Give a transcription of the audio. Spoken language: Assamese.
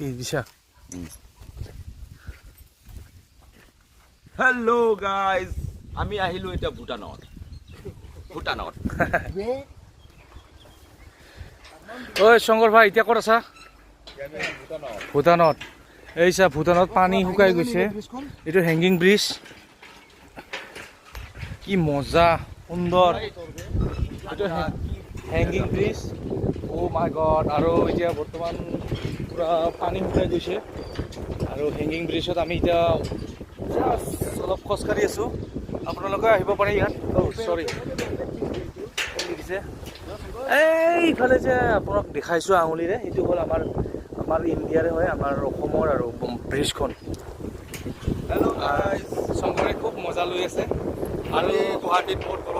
কি দিছা হেল্ল' গাইজ আমি আহিলো এতিয়া ভূটানত ঐ শংকৰ ভাই এতিয়া ক'ত আছা ভূটানত এই চা ভূটানত পানী শুকাই গৈছে এইটো হেংগিং ব্ৰিজ কি মজা সুন্দৰ এইটো হেংগিং ব্ৰিজ অ' মাই গড আৰু এতিয়া বৰ্তমান পুৰা পানী শুকাই গৈছে আৰু হেংগিং ব্ৰিজত আমি এতিয়া অলপ খোজকাঢ়ি আছোঁ আপোনালোকে আহিব পাৰে ইয়াত চৰি দেখিছে এইফালে যে আপোনাক দেখাইছোঁ আঙুলিৰে সেইটো হ'ল আমাৰ ইণ্ডিয়াৰে হয় আমাৰ অসমৰ আৰু ব্ৰিজখন শংকৰে খুব মজা লৈ আছে আৰু গুৱাহাটীত বহুত